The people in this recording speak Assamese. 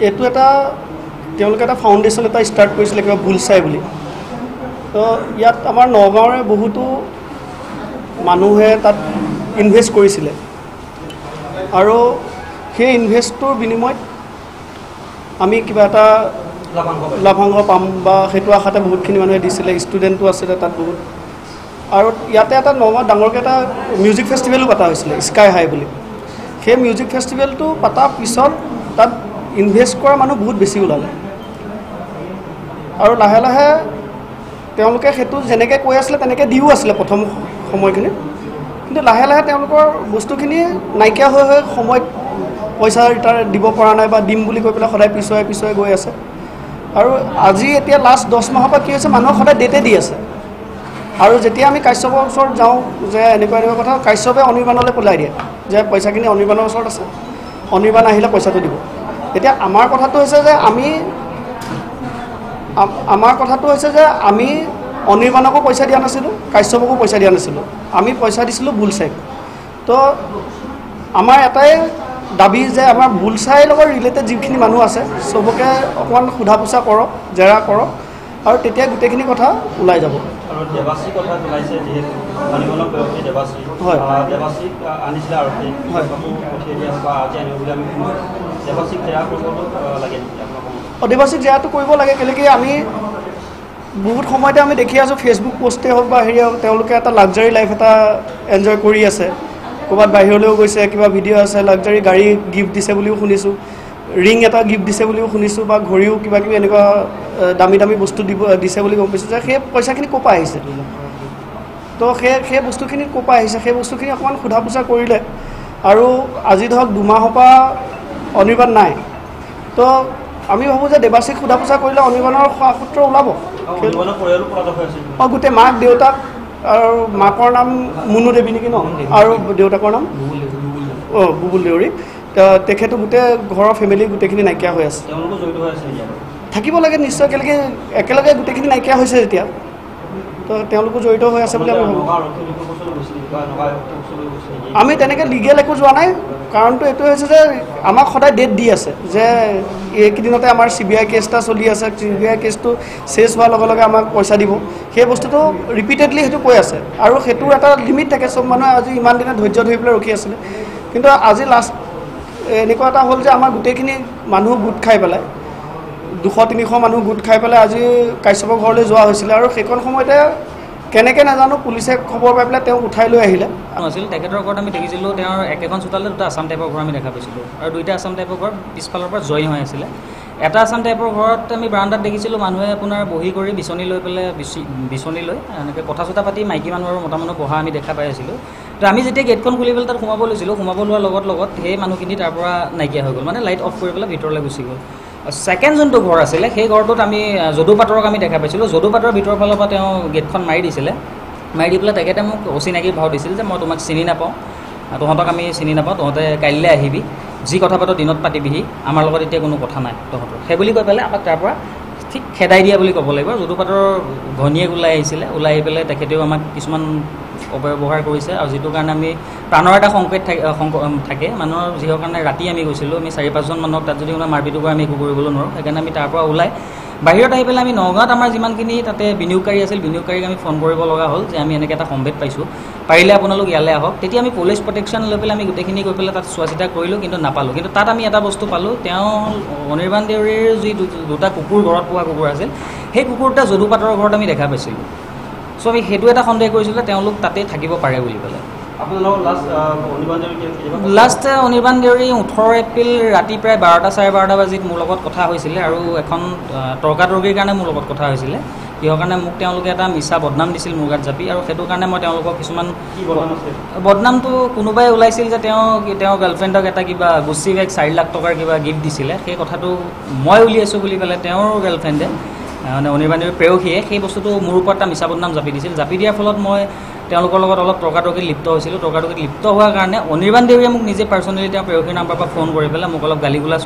এইটো এটা তেওঁলোকে এটা ফাউণ্ডেশ্যন এটা ষ্টাৰ্ট কৰিছিলে কিবা বুলছাই বুলি। তো ইয়াত আমাৰ নগাঁৱৰে বহুতো মানুহে তাত ইনভেষ্ট কৰিছিলে আৰু সেই ইনভেষ্টটোৰ বিনিময়ত আমি কিবা এটা লাভাংশ পাম বা সেইটো আশাতে বহুতখিনি মানুহে দিছিলে, ষ্টুডেণ্টো আছিলে তাত বহুত। আৰু ইয়াতে এটা নগাঁৱত ডাঙৰকৈ এটা মিউজিক ফেষ্টিভেলো পতা হৈছিলে, স্কাই হাই বুলি। সেই মিউজিক ফেষ্টিভেলটো পতাৰ পিছত তাত ইনভেষ্ট কৰা মানুহ বহুত বেছি ওলালে আৰু লাহে লাহে তেওঁলোকে সেইটো যেনেকৈ কৈ আছিলে তেনেকৈ দিও আছিলে প্ৰথম সময়খিনিত, কিন্তু লাহে লাহে তেওঁলোকৰ বস্তুখিনি নাইকিয়া হৈ হৈ সময়ত পইচা ৰিটাৰ্ণ দিব পৰা নাই বা দিম বুলি কৈ পেলাই সদায় পিছুৱাই গৈ আছে। আৰু আজি এতিয়া লাষ্ট 10 মাহৰ পৰা কি হৈছে, মানুহক সদায় ডেটে দি আছে। আৰু যেতিয়া আমি কাশ্যপৰ ওচৰত যাওঁ যে এনেকুৱা কথা, কাশ্যপে অনিৰ্বাণলৈ পলাই দিয়ে যে পইচাখিনি অনিৰ্বাণৰ ওচৰত আছে, অনিৰ্বাণ আহিলে পইচাটো দিব। এতিয়া আমাৰ কথাটো হৈছে যে আমি অনিৰ্বাণকো পইচা দিয়া নাছিলোঁ, কাশ্যপকো পইচা দিয়া নাছিলোঁ, আমি পইচা দিছিলোঁ বুলছাইক। তো আমাৰ এটাই দাবী যে আমাৰ বুলছাইৰ লগত ৰিলেটেড যিখিনি মানুহ আছে চবকে অকণমান সোধা পোছা কৰক, জেৰা কৰক, আৰু তেতিয়া গোটেইখিনি কথা ওলাই যাব। আৰু দেৱাশ্ৰী কথা ওলাইছে যিহেতু আনিবলৈ দেৱাশ্ৰী দেৱাশ্ৰীক আনিছিলে আৰু আজি আনিব বুলি আমি দেৱাশ্ৰীক জেৰা কৰিব লাগে নেকি আপোনালোকক? দেৱাশ্ৰীক জেৰাটো কৰিব লাগে, কেলেকি আমি বহুত সময়তে আমি দেখি আছোঁ ফেচবুক পোষ্টেই হওক বা হেৰি হওক, তেওঁলোকে এটা লাক্সাৰী লাইফ এটা এনজয় কৰি আছে, ক'ৰবাত বাহিৰলৈও গৈছে, কিবা ভিডিঅ' আছে, লাক্সাৰী গাড়ী গিফ্ট দিছে বুলিও শুনিছোঁ, ৰিং এটা গিফ্ট দিছে বুলিও শুনিছোঁ, বা ঘড়ীও কিবা কিবি এনেকুৱা দামী দামী বস্তু দিছে বুলি গম পাইছোঁ যে সেই পইচাখিনি ক'ৰ পৰা আহিছে। তো সেই বস্তুখিনি ক'ৰ পৰা আহিছে, সেই বস্তুখিনি অকণমান সোধা পোছা কৰিলে। আৰু আজি ধৰক 2 মাহৰ পৰা অনিৰ্বাণ নাই, তো আমি ভাবোঁ যে দেৱাশ্ৰীক সোধা পোছা কৰিলে অনিৰ্বাণৰ সূত্ৰ ওলাব। গোটেই মাক দেউতাক, আৰু মাকৰ নাম মুনু দেৱী নেকি ন, আৰু দেউতাকৰ নাম বুবুল দেউৰী। তেখেতো গোটেই ঘৰৰ ফেমিলি গোটেইখিনি নাইকিয়া হৈ আছে। থাকিব লাগে নিশ্চয়, একেলগে গোটেইখিনি নাইকিয়া হৈছে যেতিয়া, তো তেওঁলোকো জড়িত হৈ আছে বুলি আমি ভাবোঁ। আমি তেনেকৈ লিগেল একো যোৱা নাই, কাৰণটো এইটো হৈছে যে আমাক সদায় ডেট দি আছে যে এইকেইদিনতে আমাৰ CBI কেছ এটা চলি আছে, CBI কেছটো চেছ হোৱাৰ লগে লগে আমাক পইচা দিব। সেই বস্তুটো ৰিপিটেডলি সেইটো কৈ আছে, আৰু সেইটোৰ এটা লিমিট থাকে। চব মানুহে আজি ইমান দিনে ধৈৰ্য ধৰি পেলাই ৰখি আছিলে, কিন্তু আজি লাষ্ট এনেকুৱা এটা হ'ল যে আমাৰ গোটেইখিনি মানুহ গোট খাই পেলাই 200-300 মানুহ গোট খাই পেলাই আজি কাশ্যপৰ ঘৰলৈ যোৱা হৈছিলে। আৰু সেইখন সময়তে কেনেকৈ নাজানো পুলিচে খবৰ পাই পেলাই তেওঁক উঠাই লৈ আহিলে। আছিল তেখেতৰ ঘৰত আমি দেখিছিলোঁ, তেওঁৰ একেখন চোতালে 2টা আছাম টাইপৰ ঘৰ আমি দেখা পাইছিলোঁ, আৰু 2টা আছাম টাইপৰ ঘৰ পিছফালৰ পৰা জইন হৈ আছিলে। এটা আছাম টাইপৰ ঘৰত আমি বাৰাণ্ডাত দেখিছিলোঁ মানুহে আপোনাৰ বহি কৰি বিচনী লৈ পেলাই বিচনী লৈ এনেকৈ কথা চথা পাতি মাইকী মানুহ আৰু মতা মানুহ বহা আমি দেখা পাই আছিলোঁ। তো আমি যেতিয়া গেটখন খুলি পেলাই তাত সোমাব লৈছিলোঁ, সোমাব লোৱাৰ লগত সেই মানুহখিনি তাৰ পৰা নাইকিয়া হৈ গ'ল, মানে লাইট অফ কৰি পেলাই ভিতৰলৈ গুচি গ'ল। ছেকেণ্ড যোনটো ঘৰ আছিলে সেই ঘৰটোত আমি যদু পাটৰক আমি দেখা পাইছিলোঁ। যদু পাটৰ ভিতৰৰ ফালৰ পৰা তেওঁ গেটখন মাৰি দিছিলে, মাৰি দি পেলাই তেখেতে মোক অচিনাকি ভাও দিছিল যে মই তোমাক চিনি নাপাওঁ, তহঁতক আমি চিনি নাপাওঁ, তহঁতে কাইলৈ আহিবি, যি কথা পাতো দিনত পাতিবিহি, আমাৰ লগত এতিয়া কোনো কথা নাই তহঁতৰ, সেই বুলি কৈ পেলাই আমাক তাৰ পৰা ঠিক খেদাই দিয়া বুলি ক'ব লাগিব। যদু পাটৰ ঘনীয়েক ওলাই আহিছিলে, ওলাই আহি পেলাই তেখেতেও আমাক কিছুমান অপব্যৱহাৰ কৰিছে, আৰু যিটো কাৰণে আমি প্ৰাণৰ এটা সংকেত থাকে মানুহৰ, যিহৰ কাৰণে ৰাতি আমি গৈছিলোঁ, আমি 4-5জন মানুহক তাত যদি কোনোবা মাৰপিটো কৰি আমি একো কৰিবলৈ নোৱাৰোঁ। সেইকাৰণে আমি তাৰ পৰা ওলাই বাহিৰত আহি পেলাই আমি নগাঁৱত আমাৰ যিমানখিনি তাতে বিনিয়োগকাৰী আছিল, বিনিয়োগকাৰীক আমি ফোন কৰিব লগা হ'ল যে আমি এনেকৈ এটা সম্ভেদ পাইছোঁ, পাৰিলে আপোনালোক ইয়ালৈ আহক। তেতিয়া আমি পুলিচ প্ৰটেকশ্যন লৈ পেলাই আমি গোটেইখিনি গৈ পেলাই তাত চোৱা চিতা কৰিলোঁ, কিন্তু নাপালোঁ। কিন্তু তাত আমি এটা বস্তু পালোঁ, তেওঁ অনিৰ্বাণ দেউৰীৰ যি 2টা কুকুৰ, ঘৰত পোৱা কুকুৰ আছিল, সেই কুকুৰ 2টা যদু পাটৰ ঘৰত আমি দেখা পাইছিলোঁ। চ' আমি সেইটো এটা সন্দেহ কৰিছিলোঁ তেওঁলোক তাতে থাকিব পাৰে বুলি পেলাই। লাষ্ট অনিৰ্বাণ দেউৰী 18 এপ্ৰিল ৰাতি প্ৰায় 12-12:30 বাজিত মোৰ লগত কথা হৈছিলে, আৰু এখন তৰ্কাতৰ্কিৰ কাৰণে মোৰ লগত কথা হৈছিলে। কিহৰ কাৰণে মোক তেওঁলোকে এটা মিছা বদনাম দিছিল মোৰ গাত জাপি, আৰু সেইটো কাৰণে মই তেওঁলোকক কিছুমান বদনামটো কোনোবাই ওলাইছিল যে তেওঁৰ গাৰ্লফ্ৰেণ্ডক এটা কিবা গুচি বেগ 4 লাখ টকাৰ কিবা গিফ্ট দিছিলে, সেই কথাটো মই উলিয়াইছোঁ বুলি পেলাই তেওঁৰ গাৰ্লফ্ৰেণ্ডে মানে অনিৰ্বাণ দেউৰীৰ প্ৰেয়সীয়ে সেই বস্তুটো মোৰ ওপৰত এটা মিছা বদনাম জাপি দিছিল। জাপি দিয়াৰ ফলত মই তেওঁলোকৰ লগত অলপ তৰ্কাতৰ্কিত লিপ্ত হৈছিলোঁ। তৰ্কাতৰ্কিত লিপ্ত হোৱাৰ কাৰণে অনিৰ্বাণ দেউৰীয়ে মোক নিজে পাৰ্চনেলি তেওঁৰ প্ৰেয়সীৰ নাম্বাৰৰ পৰা ফোন কৰি পেলাই মোক অলপ গালি গালাজ